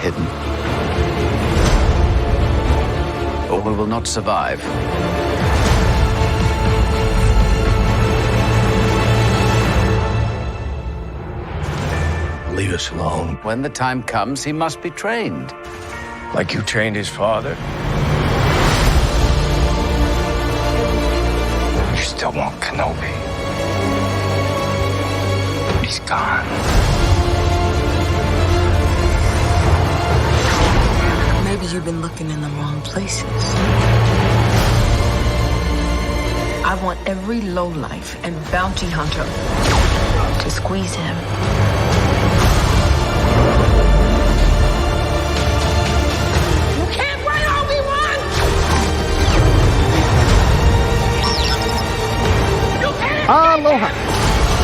hidden. Or we will not survive. Leave us alone. When the time comes, he must be trained. Like you trained his father? You still want Kenobi. He's gone. Maybe you've been looking in the wrong places. I want every lowlife and bounty hunter to squeeze him. You can't run, Obi-Wan! You can't! Aloha!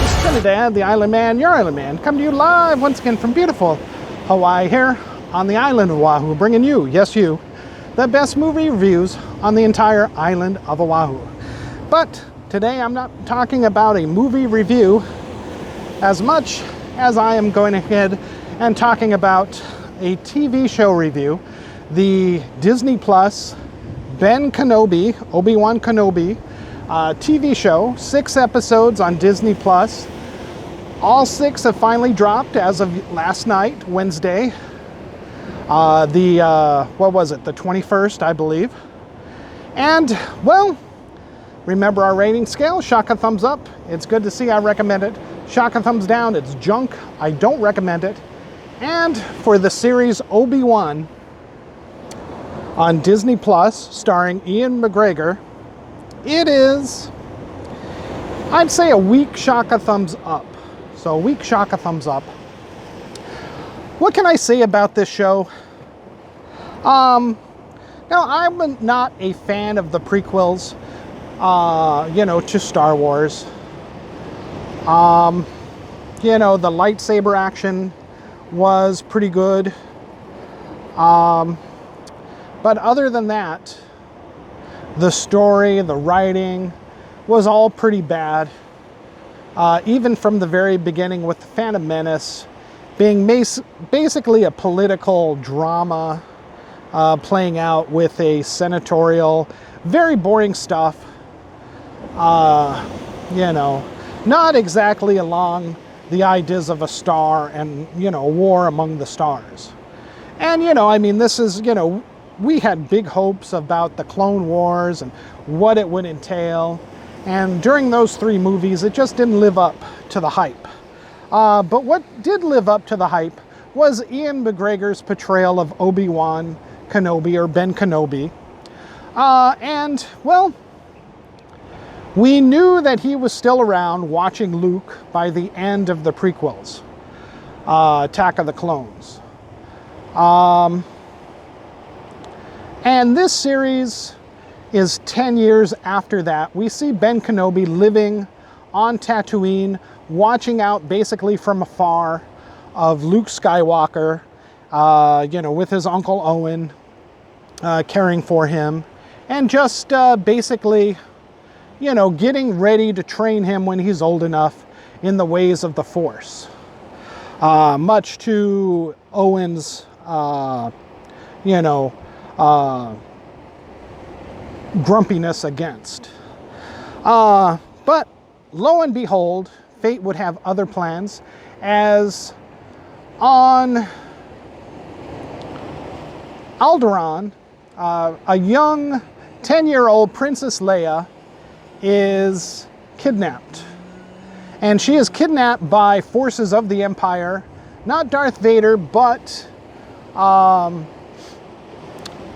This is Trinidad, the Island Man, your Island Man, coming to you live once again from beautiful Hawaii here on the island of Oahu, bringing you, yes you, the best movie reviews on the entire island of Oahu. But today I'm not talking about a movie review as much as I am going ahead and talking about a TV show review, the Disney Plus Ben Kenobi, Obi-Wan Kenobi TV show, 6 episodes on Disney Plus. All 6 have finally dropped as of last night, Wednesday. What was it, the 21st, I believe. And, well, remember our rating scale, shock a thumbs up. It's good to see, I recommend it. Shock a thumbs down, it's junk, I don't recommend it. And for the series Obi-Wan on Disney Plus, starring Ian McGregor, it is, I'd say, a weak shock a thumbs up. So a weak shock a thumbs up. What can I say about this show? Now, I'm not a fan of the prequels, to Star Wars. The lightsaber action was pretty good. But other than that, the story, the writing was all pretty bad. Even from the very beginning with the Phantom Menace being basically a political drama playing out with a senatorial, very boring stuff. Not exactly along the ideas of a star and, war among the stars. And, this is, we had big hopes about the Clone Wars and what it would entail. And during those 3 movies, it just didn't live up to the hype. But what did live up to the hype was Ian McGregor's portrayal of Obi-Wan Kenobi, or Ben Kenobi. And, well, we knew that he was still around watching Luke by the end of the prequels, Attack of the Clones. And this series is 10 years after that. We see Ben Kenobi living on Tatooine, watching out basically from afar of Luke Skywalker, with his Uncle Owen caring for him, and just basically, getting ready to train him when he's old enough in the ways of the Force. Much to Owen's, grumpiness against. But lo and behold, fate would have other plans, as on Alderaan, a young 10-year-old Princess Leia is kidnapped. And she is kidnapped by forces of the Empire, not Darth Vader, but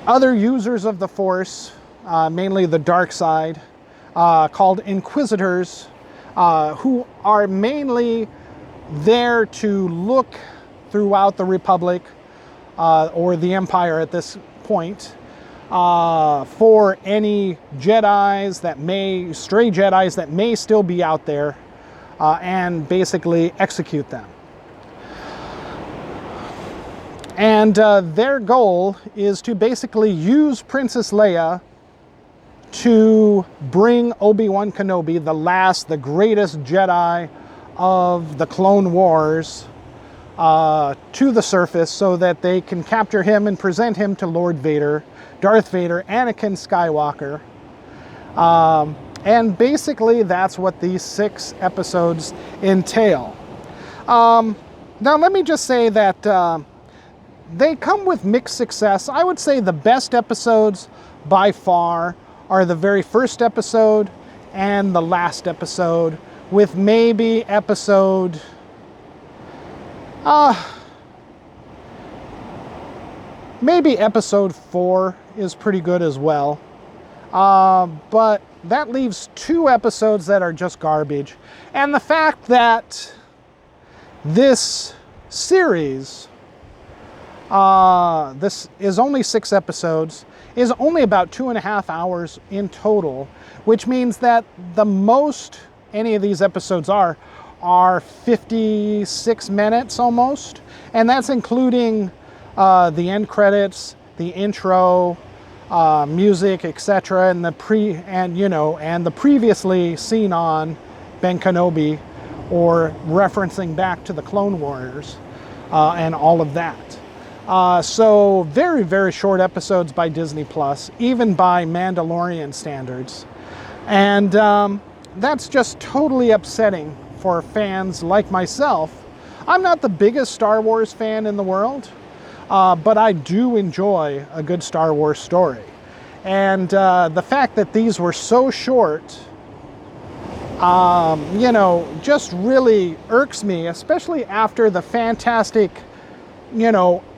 other users of the Force, mainly the dark side, called Inquisitors, who are mainly there to look throughout the Republic, or the Empire at this point, for any stray Jedis that may still be out there, and basically execute them. And their goal is to basically use Princess Leia to bring Obi-Wan Kenobi, the greatest Jedi of the Clone Wars, to the surface so that they can capture him and present him to Lord Vader, Darth Vader, Anakin Skywalker. And basically that's what these 6 episodes entail. Now let me just say that they come with mixed success. I would say the best episodes by far are the very first episode and the last episode, with maybe episode maybe episode 4 is pretty good as well. But that leaves 2 episodes that are just garbage. And the fact that this series, this is only 6 episodes, is only about 2.5 hours in total, which means that the most any of these episodes are 56 minutes almost, and that's including the end credits, the intro, music, etc., and the previously seen on Ben Kenobi, or referencing back to the Clone Warriors, and all of that. So very, very short episodes by Disney Plus, even by Mandalorian standards, and that's just totally upsetting for fans like myself. I'm not the biggest Star Wars fan in the world, but I do enjoy a good Star Wars story. And the fact that these were so short, just really irks me, especially after the fantastic,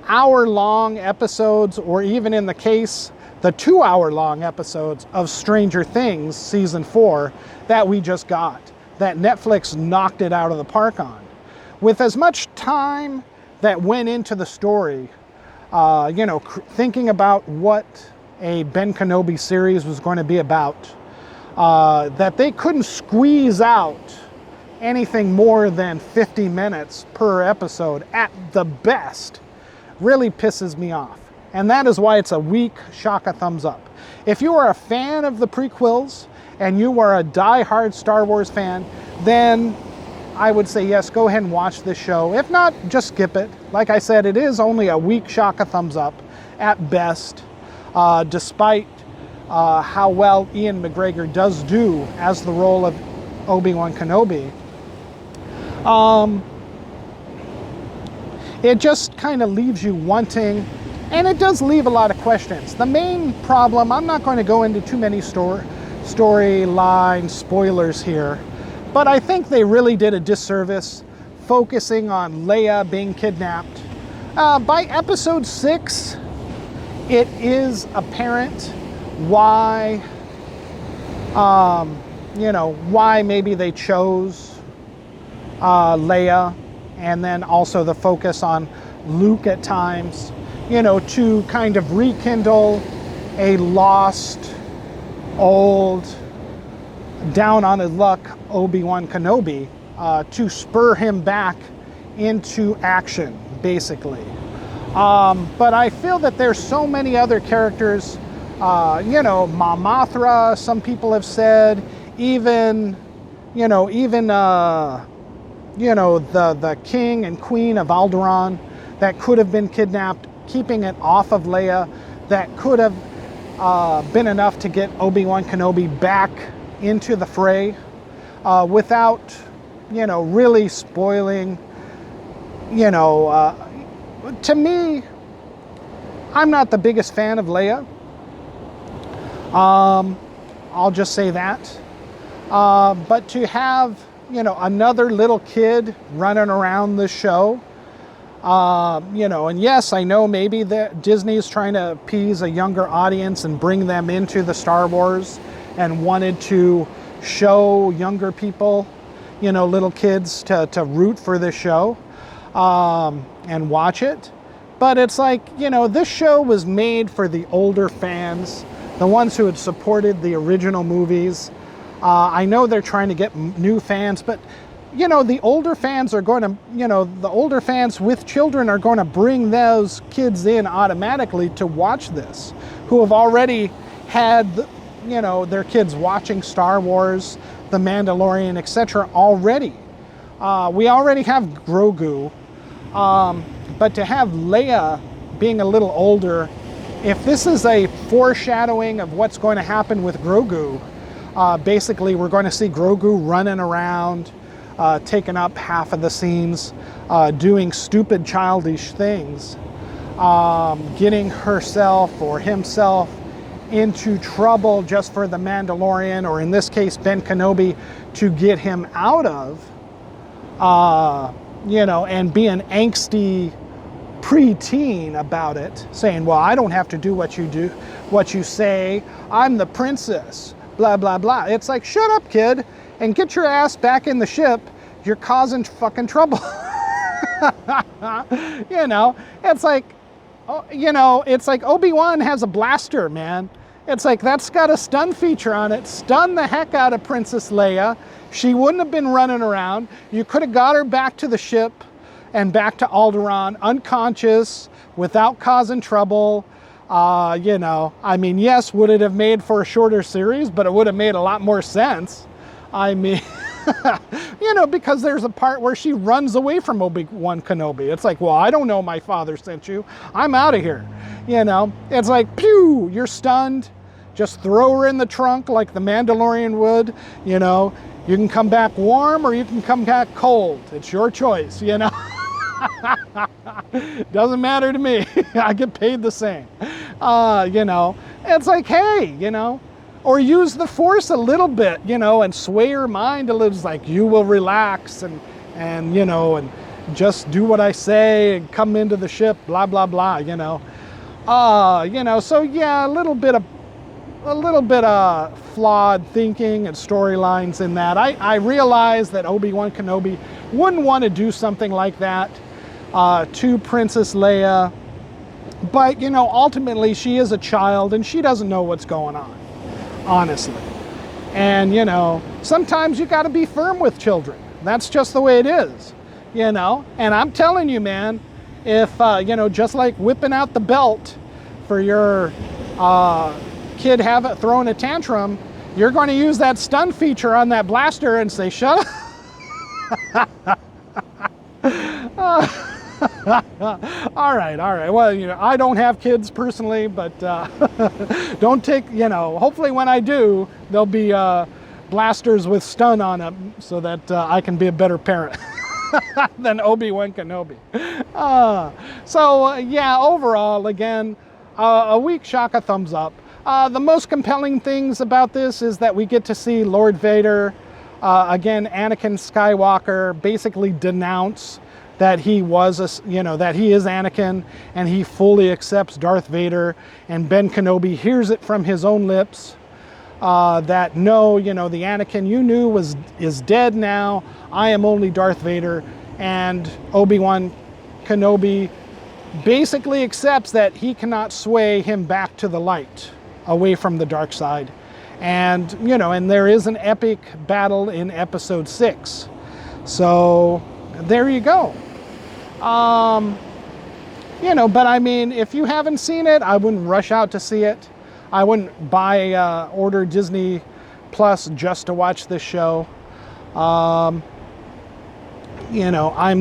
hour-long episodes, or even in the case, the 2-hour-long episodes of Stranger Things Season 4 that we just got, that Netflix knocked it out of the park on. With as much time that went into the story, thinking about what a Ben Kenobi series was going to be about, that they couldn't squeeze out anything more than 50 minutes per episode at the best, really pisses me off. And that is why it's a weak Shaka thumbs up. If you are a fan of the prequels and you are a die-hard Star Wars fan, then I would say yes, go ahead and watch this show. If not, just skip it. Like I said, it is only a weak Shaka thumbs up at best, despite how well Ian McGregor does do as the role of Obi-Wan Kenobi. It just kind of leaves you wanting, and it does leave a lot of questions. The main problem, I'm not going to go into too many storyline spoilers here, but I think they really did a disservice focusing on Leia being kidnapped. By episode 6, it is apparent why, why maybe they chose Leia, and then also the focus on Luke at times, to kind of rekindle a lost, old, down on his luck Obi-Wan Kenobi, to spur him back into action, basically. But I feel that there's so many other characters, Mom Mothra, some people have said, even the king and queen of Alderaan that could have been kidnapped, keeping it off of Leia, that could have been enough to get Obi-Wan Kenobi back into the fray, without, really spoiling, to me, I'm not the biggest fan of Leia. I'll just say that. But to have, another little kid running around the show, and yes, I know maybe that Disney's trying to appease a younger audience and bring them into the Star Wars and wanted to show younger people, little kids to root for this show, and watch it. But it's like, this show was made for the older fans, the ones who had supported the original movies. I know they're trying to get new fans, but the older fans are going to, the older fans with children are going to bring those kids in automatically to watch this, who have already had, their kids watching Star Wars, The Mandalorian, etc. already. We already have Grogu. But to have Leia being a little older, if this is a foreshadowing of what's going to happen with Grogu, basically we're going to see Grogu running around, taking up half of the scenes, doing stupid childish things, getting herself or himself into trouble just for the Mandalorian, or in this case Ben Kenobi, to get him out of, and being angsty preteen about it, saying, well, I don't have to do what you say, I'm the princess, blah, blah, blah. It's like, shut up, kid, and get your ass back in the ship. You're causing fucking trouble. It's like, it's like Obi-Wan has a blaster, man. It's like, that's got a stun feature on it. Stun the heck out of Princess Leia. She wouldn't have been running around. You could have got her back to the ship and back to Alderaan unconscious without causing trouble. Yes, would it have made for a shorter series, but it would have made a lot more sense. I mean, because there's a part where she runs away from Obi-Wan Kenobi. It's like, well, I don't know my father sent you. I'm out of here. It's like, pew, you're stunned. Just throw her in the trunk like the Mandalorian would. You can come back warm or you can come back cold. It's your choice, Doesn't matter to me. I get paid the same. It's like, hey, or use the Force a little bit, and sway her mind a little. It's like, you will relax and just do what I say and come into the ship, blah, blah, blah, so yeah, a little bit of flawed thinking and storylines in that. I realize that Obi-Wan Kenobi wouldn't want to do something like that to Princess Leia, but ultimately she is a child and she doesn't know what's going on, honestly. And sometimes you got to be firm with children. That's just the way it is, and I'm telling you, man, if just like whipping out the belt for your kid throwing a tantrum, you're going to use that stun feature on that blaster and say, shut up. All right. Well, I don't have kids personally, but don't take, hopefully when I do, there'll be blasters with stun on them so that I can be a better parent than Obi-Wan Kenobi. Overall, again, a weak Shaka thumbs up. The most compelling things about this is that we get to see Lord Vader, again, Anakin Skywalker, basically denounce that he was, that he is Anakin and he fully accepts Darth Vader. And Ben Kenobi hears it from his own lips that no, the Anakin you knew is dead now. I am only Darth Vader. And Obi-Wan Kenobi basically accepts that he cannot sway him back to the light, away from the dark side. And, and there is an epic battle in episode 6. So there you go. But I mean, if you haven't seen it, I wouldn't rush out to see it. I wouldn't order Disney Plus just to watch this show. I'm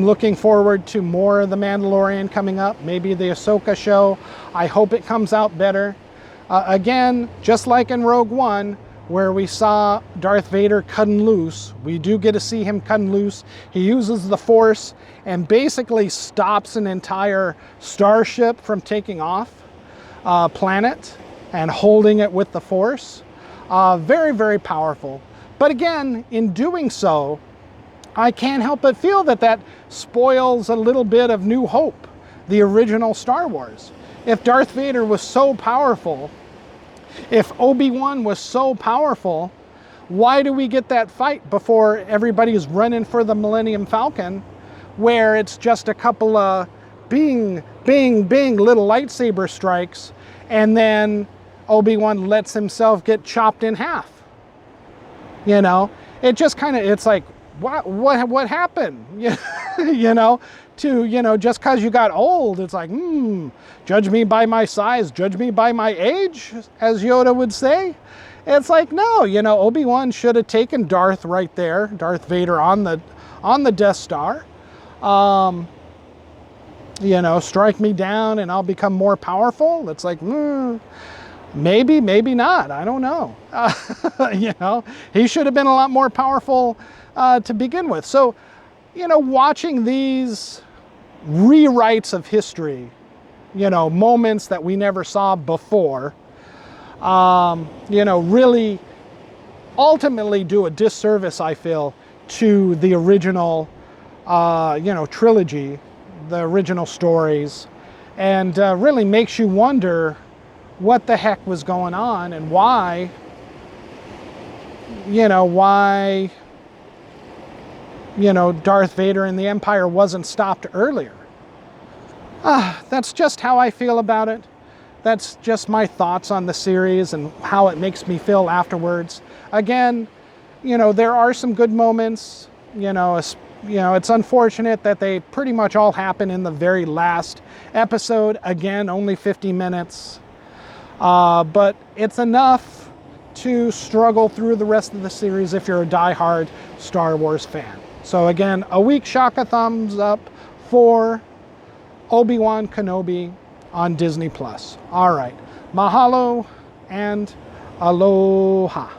looking forward to more of The Mandalorian coming up, maybe the Ahsoka show. I hope it comes out better. Again, just like in Rogue One, where we saw Darth Vader cutting loose, we do get to see him cutting loose. He uses the Force and basically stops an entire starship from taking off planet and holding it with the Force. Very, very powerful. But again, in doing so, I can't help but feel that spoils a little bit of New Hope, the original Star Wars. If Darth Vader was so powerful, if Obi-Wan was so powerful, why do we get that fight before everybody's running for the Millennium Falcon, where it's just a couple of bing, bing, bing little lightsaber strikes, and then Obi-Wan lets himself get chopped in half? It just kind of, it's like, what happened? Just because you got old, it's like, judge me by my size, judge me by my age, as Yoda would say. It's like, no, Obi-Wan should have taken Darth right there, Darth Vader on the Death Star. you know, strike me down and I'll become more powerful. It's like, maybe, maybe not. I don't know. You know, he should have been a lot more powerful to begin with. So, you know, watching these rewrites of history, you know, moments that we never saw before, you know, really ultimately do a disservice, I feel, to the original, you know, trilogy, the original stories, and really makes you wonder what the heck was going on and why, you know, Darth Vader and the Empire wasn't stopped earlier. That's just how I feel about it. That's just my thoughts on the series and how it makes me feel afterwards. Again, you know, there are some good moments. You know, it's unfortunate that they pretty much all happen in the very last episode. Again, only 50 minutes. But it's enough to struggle through the rest of the series if you're a diehard Star Wars fan. So again, a weak Shaka thumbs up for Obi-Wan Kenobi on Disney+. All right. Mahalo and aloha.